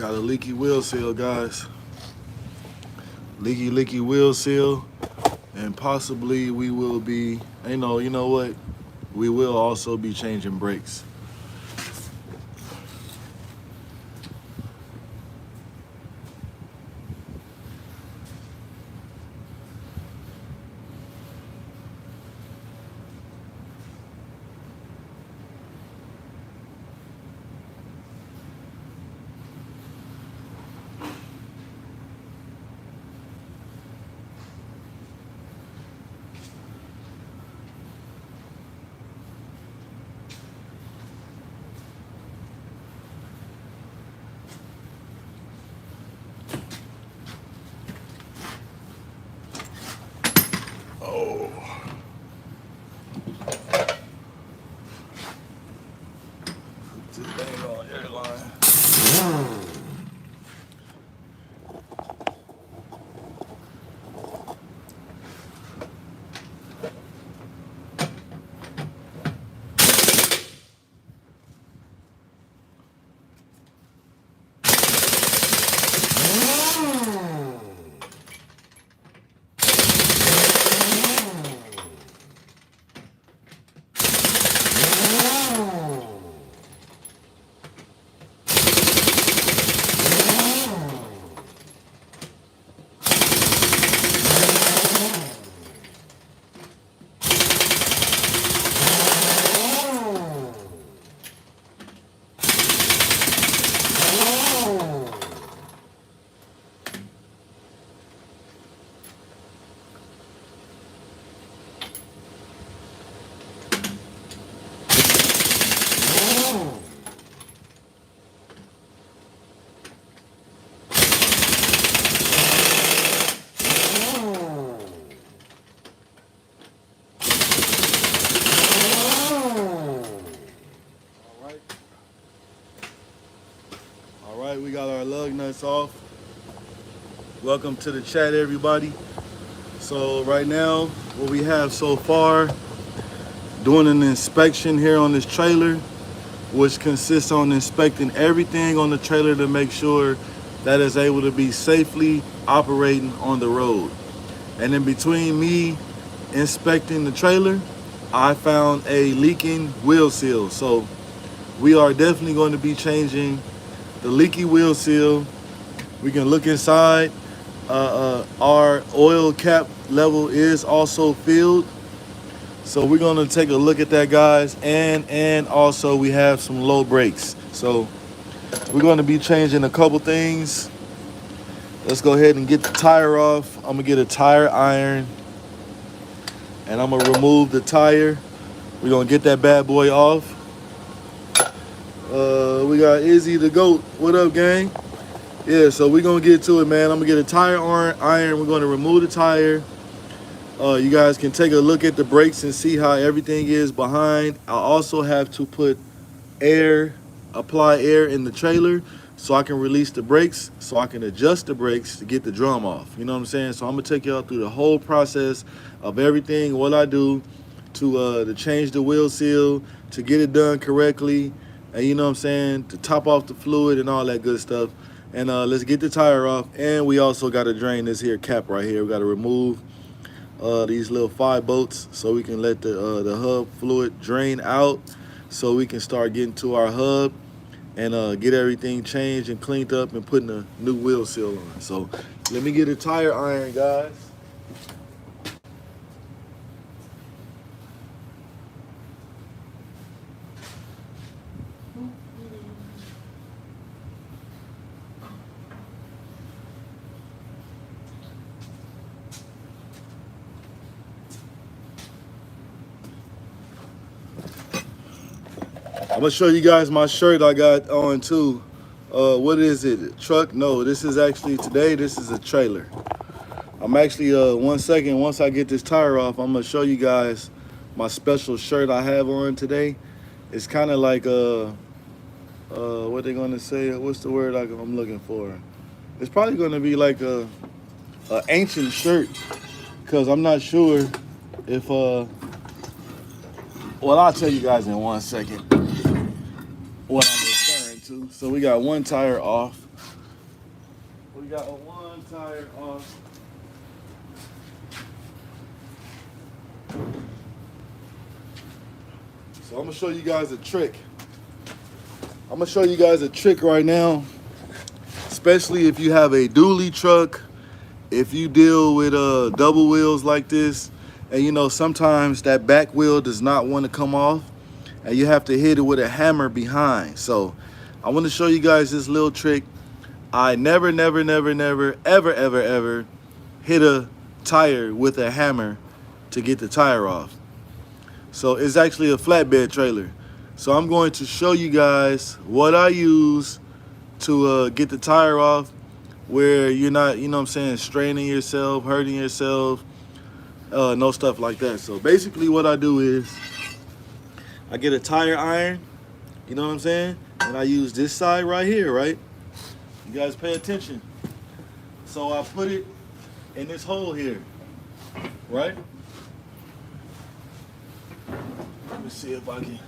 Got a leaky wheel seal, guys. Leaky wheel seal. And possibly we will be, you know what? We will also be changing brakes. Oh. This thing on airline. All right, we got our lug nuts off. Welcome to the chat, everybody. So right now, what we have so far, doing an inspection here on this trailer, which consists on inspecting everything on the trailer to make sure that it's able to be safely operating on the road. And in between me inspecting the trailer, I found a leaking wheel seal. So we are definitely going to be changing the leaky wheel seal. We can look inside. Our oil cap level is also filled. So we're gonna take a look at that, guys. And also we have some low brakes. So we're gonna be changing a couple things. Let's go ahead and get the tire off. I'm gonna get a tire iron and I'm gonna remove the tire. We're gonna get that bad boy off. We got Izzy the GOAT. What up, gang? Yeah, so we're gonna get to it, man. I'm gonna get a tire iron. We're gonna remove the tire. You guys can take a look at the brakes and see how everything is behind. I also have to put apply air in the trailer so I can release the brakes, so I can adjust the brakes to get the drum off. You know what I'm saying? So I'm gonna take y'all through the whole process of everything, what I do to change the wheel seal, to get it done correctly, and you know what I'm saying, to top off the fluid and all that good stuff. And let's get the tire off. And we also got to drain this here cap right here. We got to remove these little 5 bolts so we can let the hub fluid drain out, so we can start getting to our hub and get everything changed and cleaned up and putting a new wheel seal on. So let me get a tire iron, guys. I'm gonna show you guys my shirt I got on too. What is it? Truck? No, this is actually today. This is a trailer. I'm actually 1 second. Once I get this tire off, I'm gonna show you guys my special shirt I have on today. It's kind of like what they gonna say? What's the word I'm looking for? It's probably gonna be like a ancient shirt, because I'm not sure if well, I'll tell you guys in 1 second what I'm referring to. So we got one tire off. We got one tire off. So I'm gonna show you guys a trick. I'm gonna show you guys a trick right now, especially if you have a dually truck, if you deal with double wheels like this, and you know sometimes that back wheel does not want to come off, and you have to hit it with a hammer behind. So I want to show you guys this little trick. I never, ever hit a tire with a hammer to get the tire off. So it's actually a flatbed trailer. So I'm going to show you guys what I use to get the tire off where you're not, you know what I'm saying, straining yourself, hurting yourself, no stuff like that. So basically what I do is I get a tire iron, you know what I'm saying? And I use this side right here, right? You guys pay attention. So I put it in this hole here, right? Let me see if I can.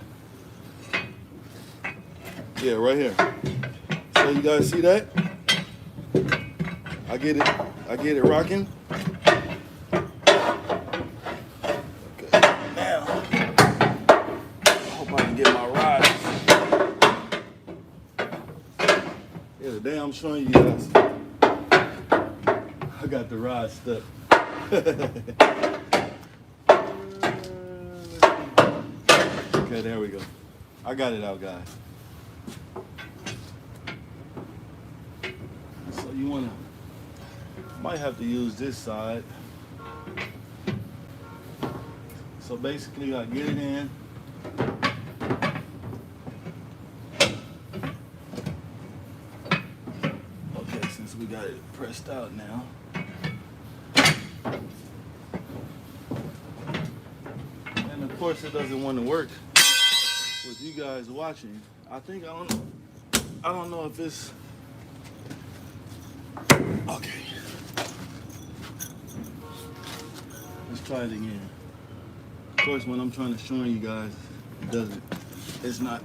Yeah, right here. So you guys see that? I get it rocking. Okay, now I hope I can get my rod. Yeah, today I'm showing you guys. I got the rod stuck. Okay, there we go. I got it out, guys. So you might have to use this side. So basically I get it in. Okay, since we got it pressed out now. And of course it doesn't want to work with you guys watching. I don't know if it's okay. Let's try it again. Of course, when I'm trying to show you guys, it doesn't. It's not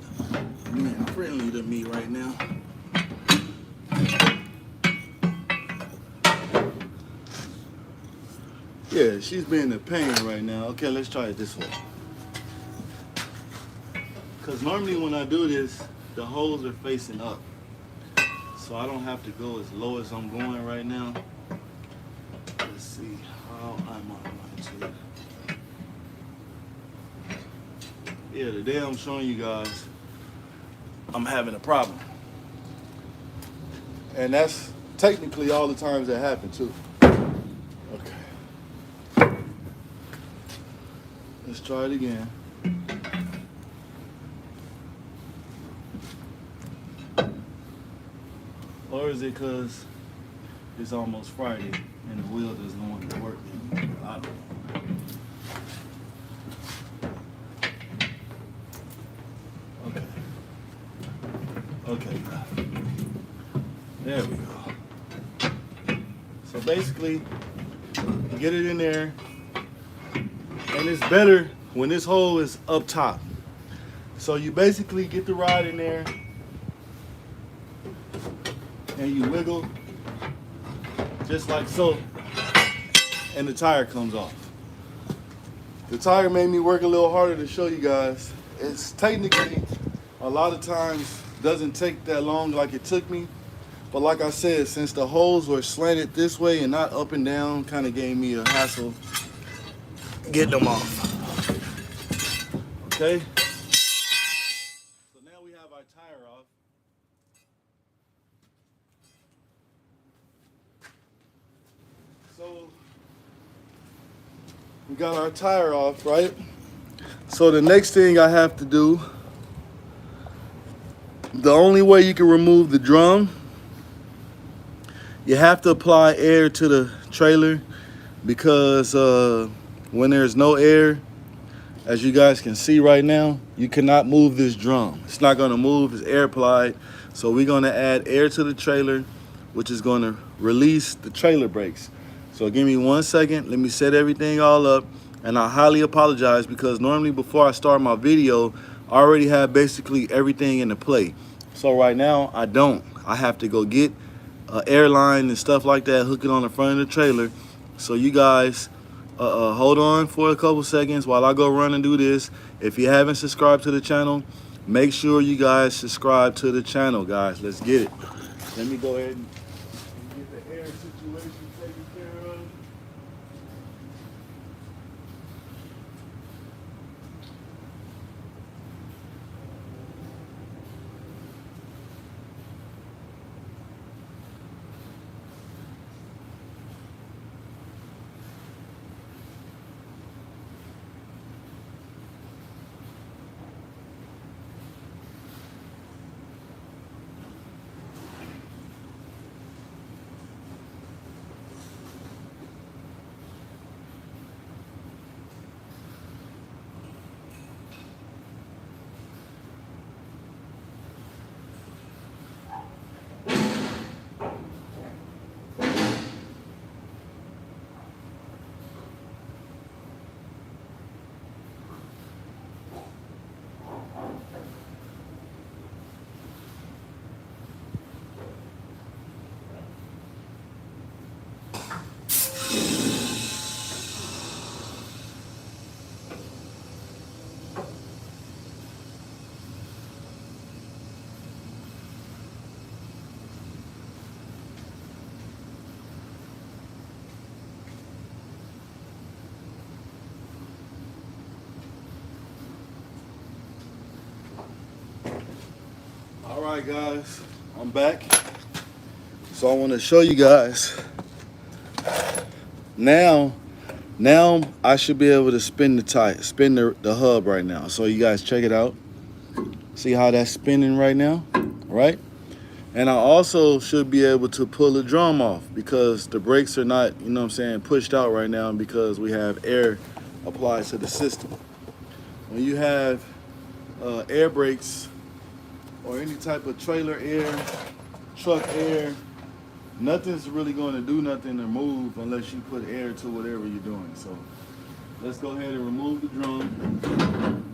being friendly to me right now. Yeah, she's being a pain right now. Okay, let's try it this way. Because normally when I do this, the holes are facing up. So I don't have to go as low as I'm going right now. Let's see how I'm going to. Yeah, today I'm showing you guys I'm having a problem. And that's technically all the times that happen too. Okay. Let's try it again. Or is it because it's almost Friday and the wheel doesn't want to work? I don't know. Okay. Okay. There we go. So basically, get it in there. And it's better when this hole is up top. So you basically get the rod in there. And you wiggle just like so, and the tire comes off. The tire made me work a little harder to show you guys. It's technically a lot of times doesn't take that long like it took me, but like I said, since the holes were slanted this way and not up and down, kind of gave me a hassle getting them off. Okay, so now we have our tire off. So we got our tire off, right? So the next thing I have to do, the only way you can remove the drum, you have to apply air to the trailer because when there's no air, as you guys can see right now, you cannot move this drum. It's not gonna move, it's air applied. So we're gonna add air to the trailer, which is gonna release the trailer brakes. So give me 1 second, let me set everything all up, and I highly apologize because normally before I start my video, I already have basically everything into play. So right now, I don't. I have to go get airline and stuff like that, hook it on the front of the trailer. So you guys hold on for a couple seconds while I go run and do this. If you haven't subscribed to the channel, make sure you guys subscribe to the channel, guys. Let's get it. Let me go ahead and get the air situation taken care of. All right, guys, I'm back. So I want to show you guys. Now I should be able to spin the hub right now. So you guys check it out. See how that's spinning right now, right? And I also should be able to pull the drum off because the brakes are not, you know what I'm saying, pushed out right now because we have air applied to the system. When you have air brakes or any type of trailer air, truck air, nothing's really going to do nothing or move unless you put air to whatever you're doing. So let's go ahead and remove the drum.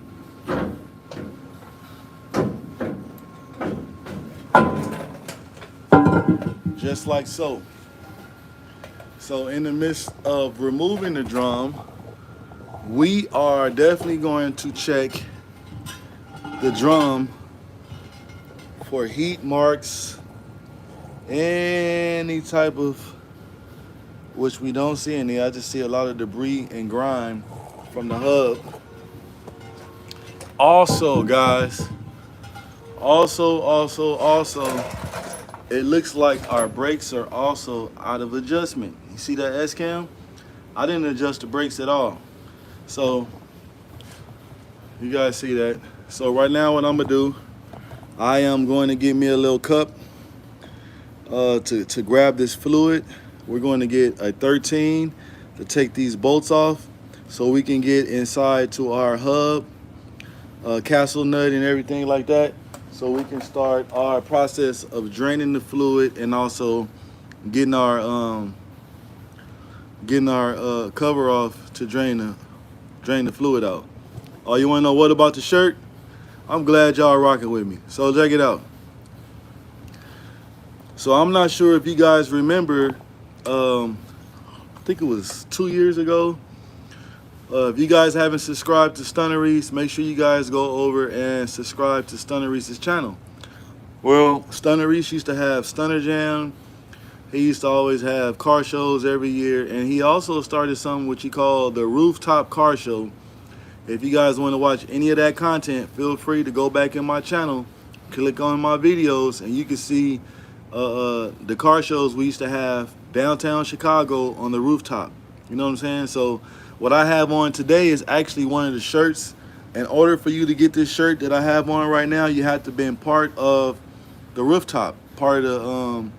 Just like so. So in the midst of removing the drum, we are definitely going to check the drum for heat marks, any type of, which we don't see any. I just see a lot of debris and grime from the hub. Also, guys, also, it looks like our brakes are also out of adjustment. You see that S-cam? I didn't adjust the brakes at all. So you guys see that. So right now what I'm gonna do, I am going to get me a little cup to grab this fluid. We're going to get a 13 to take these bolts off so we can get inside to our hub, castle nut and everything like that, so we can start our process of draining the fluid and also getting our cover off to drain the fluid out. Oh, you want to know what about the shirt? I'm glad y'all rocking with me. So check it out. So I'm not sure if you guys remember, I think it was 2 years ago. If you guys haven't subscribed to Stunner Reese, make sure you guys go over and subscribe to Stunner Reese's channel. Well, Stunner Reese used to have Stunner Jam. He used to always have car shows every year, and he also started something which he called the Rooftop Car Show. If you guys want to watch any of that content, feel free to go back in my channel, click on my videos, and you can see the car shows we used to have downtown Chicago on the rooftop. You know what I'm saying? So what I have on today is actually one of the shirts. In order for you to get this shirt that I have on right now, you have to be part of the rooftop, part of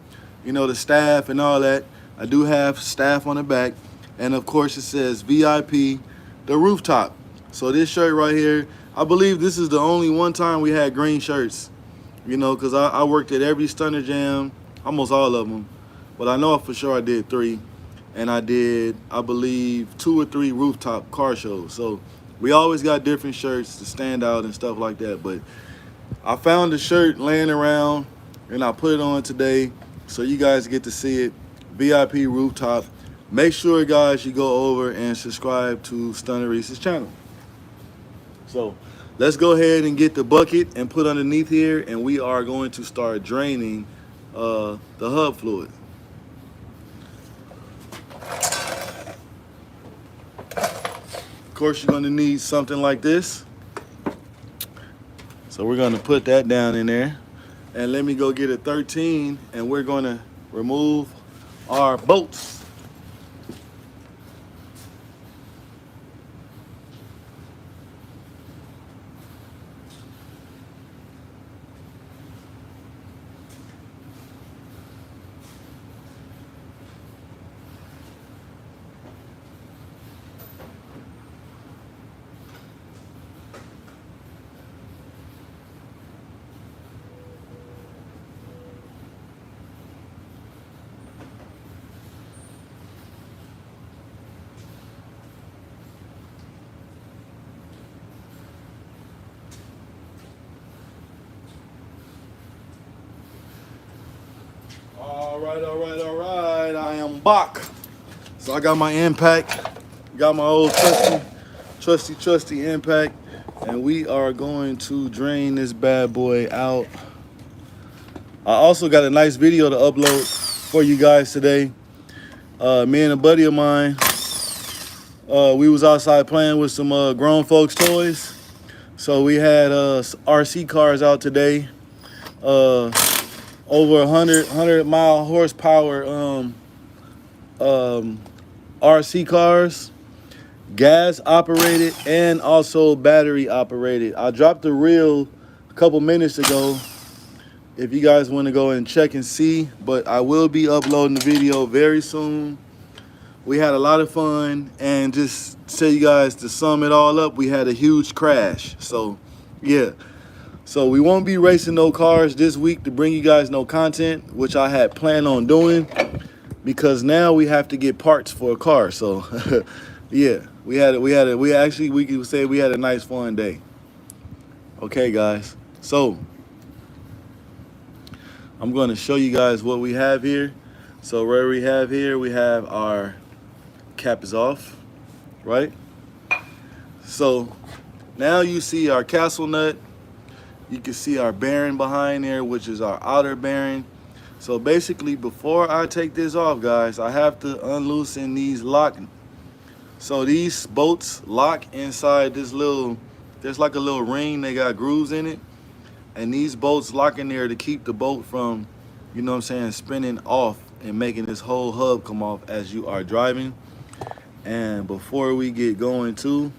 you know, the staff and all that. I do have staff on the back, and of course it says VIP, the rooftop. So this shirt right here, I believe this is the only one time we had green shirts, you know, because I worked at every Stunner Jam, almost all of them, but I know for sure I did 3, and I did, I believe, 2 or 3 rooftop car shows. So we always got different shirts to stand out and stuff like that. But I found the shirt laying around, and I put it on today. so you guys get to see it. VIP rooftop. Make sure, guys, you go over and subscribe to Stunner Reese's channel. So let's go ahead and get the bucket and put underneath here, and we are going to start draining the hub fluid. Of course, you're going to need something like this. So we're going to put that down in there. And let me go get a 13, and we're going to remove our bolts. All right. I am back. So I got my impact, got my old trusty impact, and we are going to drain this bad boy out. I also got a nice video to upload for you guys today. Me and a buddy of mine, we was outside playing with some grown folks toys. So we had RC cars out today. Over 100 mile horsepower RC cars, gas operated and also battery operated. I dropped the reel a couple minutes ago if you guys want to go and check and see, but I will be uploading the video very soon. We had a lot of fun, and just tell you guys, to sum it all up, we had a huge crash. So yeah. So we won't be racing no cars this week to bring you guys no content, which I had planned on doing, because now we have to get parts for a car. So yeah, we could say we had a nice fun day. Okay, guys. So I'm going to show you guys what we have here. So where we have here, we have our cap is off, right? So now you see our castle nut. You can see our bearing behind there, which is our outer bearing. So basically, before I take this off, guys, I have to unloosen these lock. So these bolts lock inside this little, there's like a little ring, they got grooves in it. And these bolts lock in there to keep the bolt from, you know what I'm saying, spinning off and making this whole hub come off as you are driving. And before we get going too,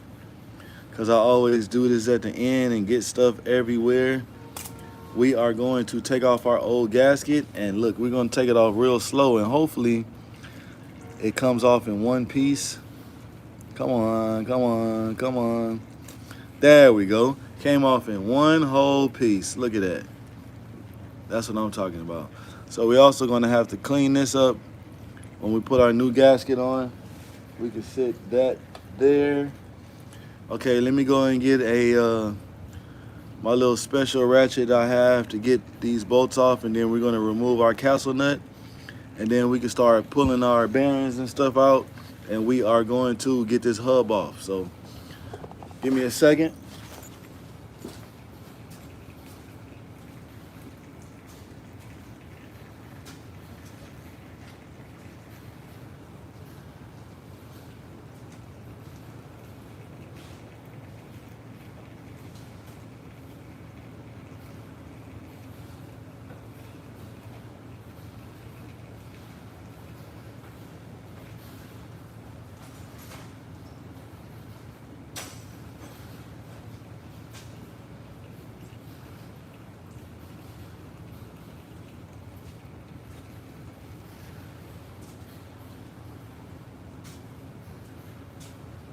because I always do this at the end and get stuff everywhere, we are going to take off our old gasket. And look, we're going to take it off real slow, and hopefully it comes off in one piece. Come on. There we go. Came off in one whole piece. Look at that. That's what I'm talking about. So we're also going to have to clean this up when we put our new gasket on. We can sit that there. Okay, let me go and get a my little special ratchet I have to get these bolts off, and then we're going to remove our castle nut, and then we can start pulling our bearings and stuff out, and we are going to get this hub off. So give me a second.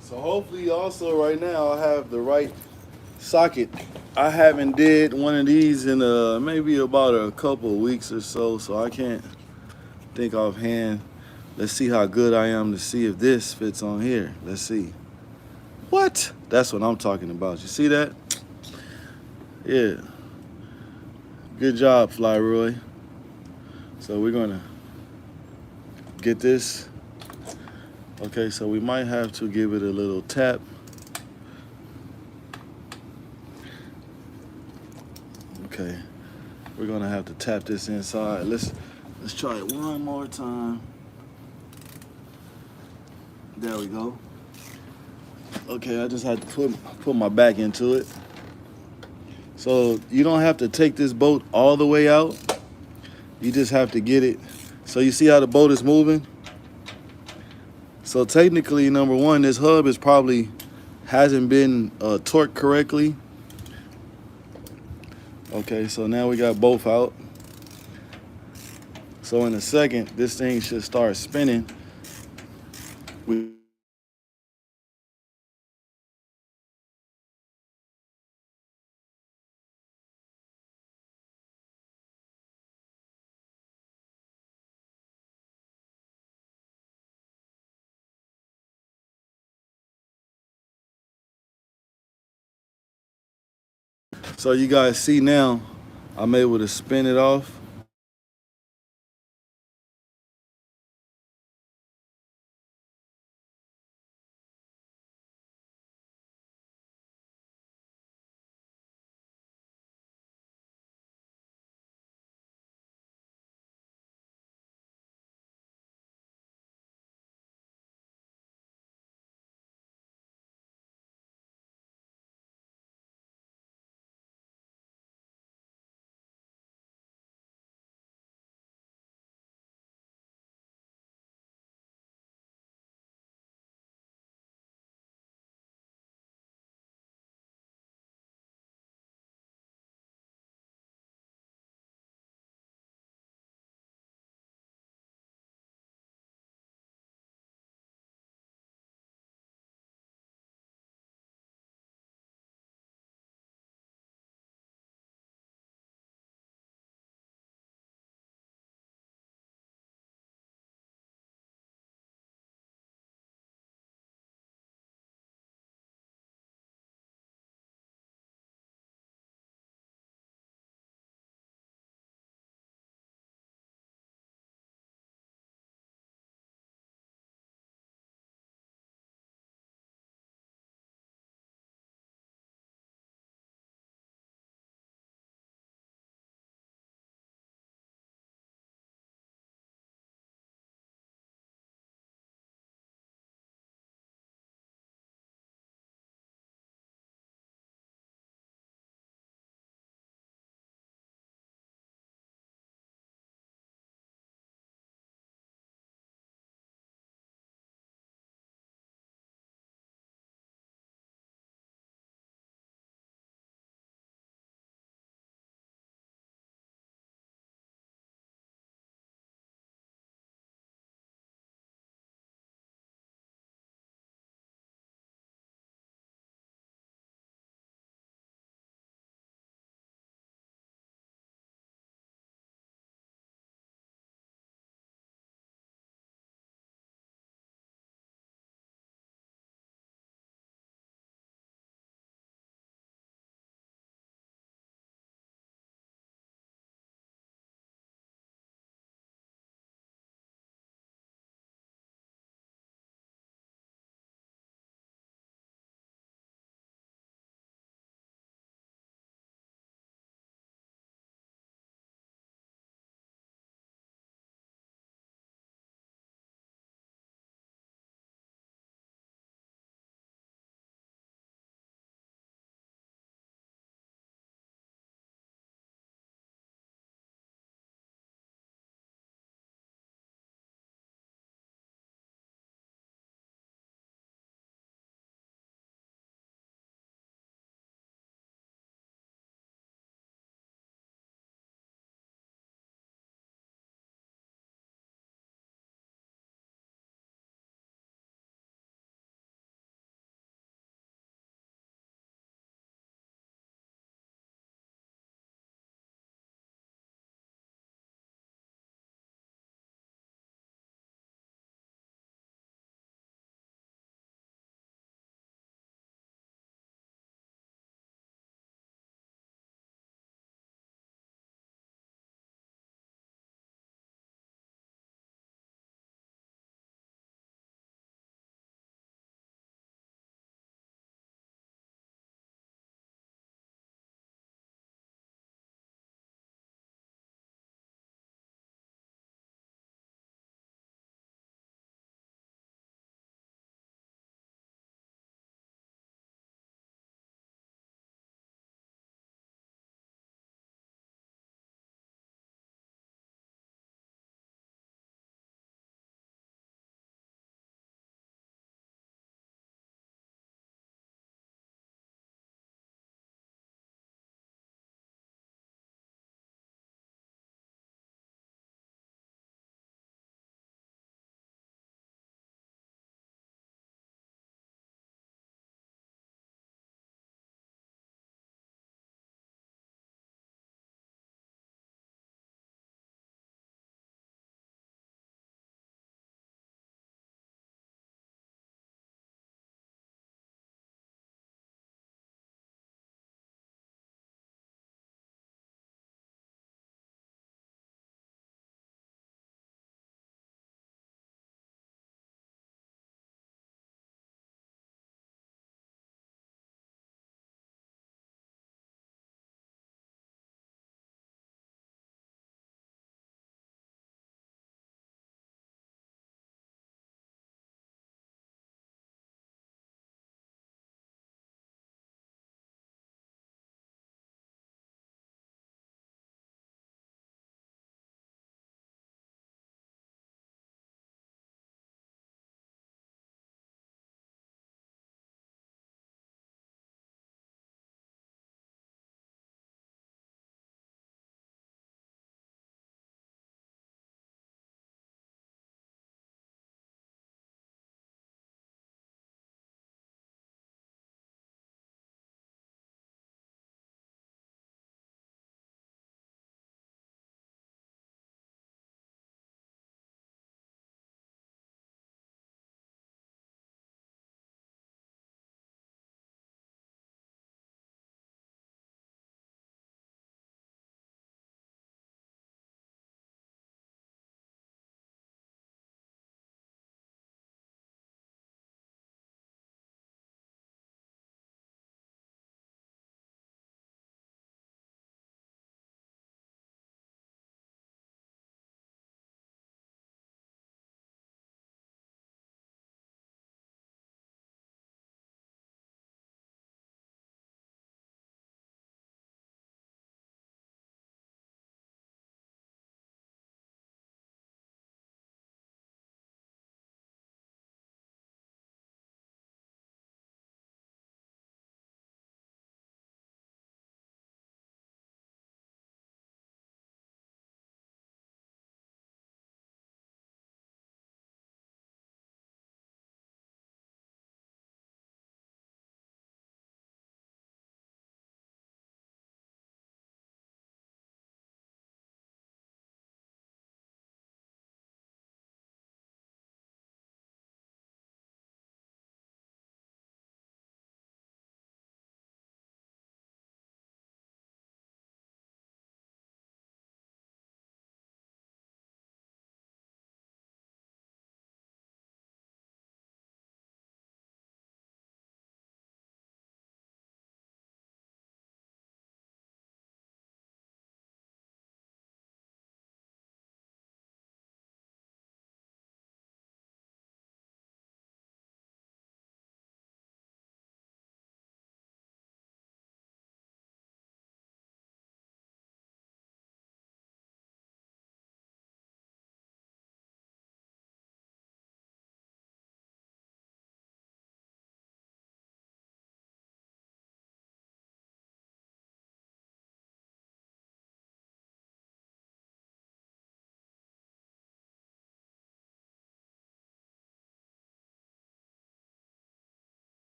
So hopefully also right now I have the right socket. I haven't did one of these in maybe about a couple of weeks or so, so I can't think offhand. Let's see how good I am to see if this fits on here. Let's see. What? That's what I'm talking about. You see that? Yeah. Good job, Fly Roy. So we're gonna get this. Okay, so we might have to give it a little tap. Okay, we're gonna have to tap this inside. Let's try it one more time. There we go. Okay, I just had to put my back into it. So you don't have to take this bolt all the way out. You just have to get it. So you see how the bolt is moving? So technically, number one, this hub is probably hasn't been torqued correctly. Okay, so now we got both out. So in a second, this thing should start spinning. So you guys see now, I'm able to spin it off.